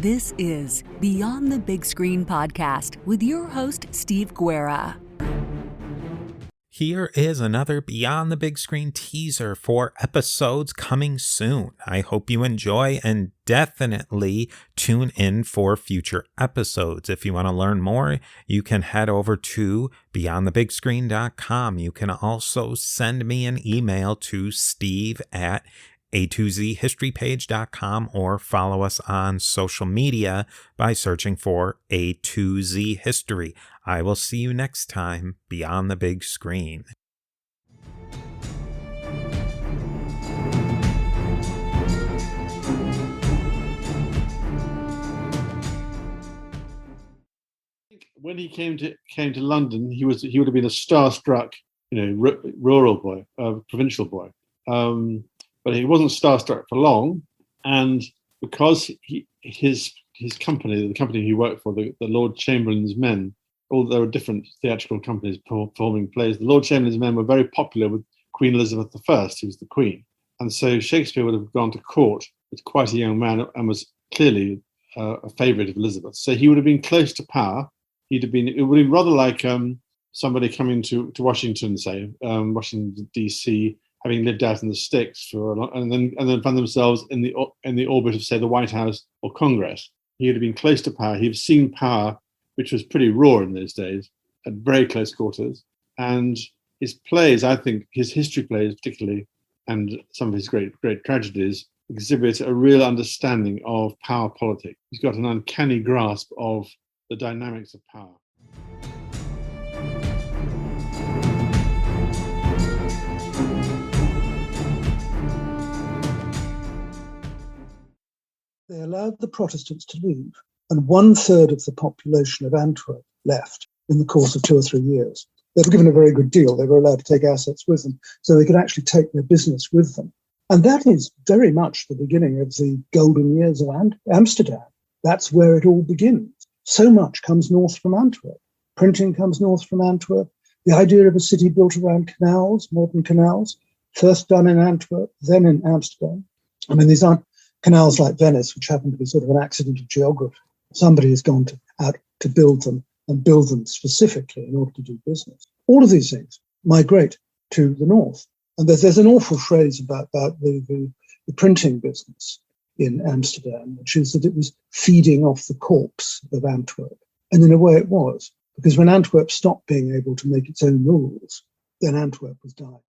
This is Beyond the Big Screen podcast with your host, Steve Guerra. Here is another Beyond the Big Screen teaser for episodes coming soon. I hope you enjoy and definitely tune in for future episodes. If you want to learn more, you can head over to beyondthebigscreen.com. You can also send me an email to steve@a2zhistorypage.com or follow us on social media by searching for A2Z History. I will see you next time Beyond the Big Screen. When he came to London, he would have been a starstruck, rural boy, provincial boy. But he wasn't starstruck for long, and because his company, the company he worked for, the Lord Chamberlain's Men, although there were different theatrical companies performing plays, the Lord Chamberlain's Men were very popular with Queen Elizabeth I, who was the Queen. And so Shakespeare would have gone to court as quite a young man and was clearly a favourite of Elizabeth. So he would have been close to power. It would have been rather like somebody coming to Washington, say, Washington, D.C., having lived out in the sticks and then found themselves in the orbit of, say, the White House or Congress. He would have been close to power. He'd have seen power, which was pretty raw in those days, at very close quarters. And his plays, I think, his history plays particularly, and some of his great tragedies, exhibit a real understanding of power politics. He's got an uncanny grasp of the dynamics of power. They allowed the Protestants to leave, and 1/3 of the population of Antwerp left in the course of 2 or 3 years. They were given a very good deal. They were allowed to take assets with them, so they could actually take their business with them. And that is very much the beginning of the golden years of Amsterdam. That's where it all begins. So much comes north from Antwerp. Printing comes north from Antwerp. The idea of a city built around canals, modern canals, first done in Antwerp, then in Amsterdam. I mean, these aren't canals like Venice, which happen to be sort of an accident of geography. Somebody has gone out to build them and build them specifically in order to do business. All of these things migrate to the north. And there's an awful phrase about the printing business in Amsterdam, which is that it was feeding off the corpse of Antwerp. And in a way it was, because when Antwerp stopped being able to make its own rules, then Antwerp was dying.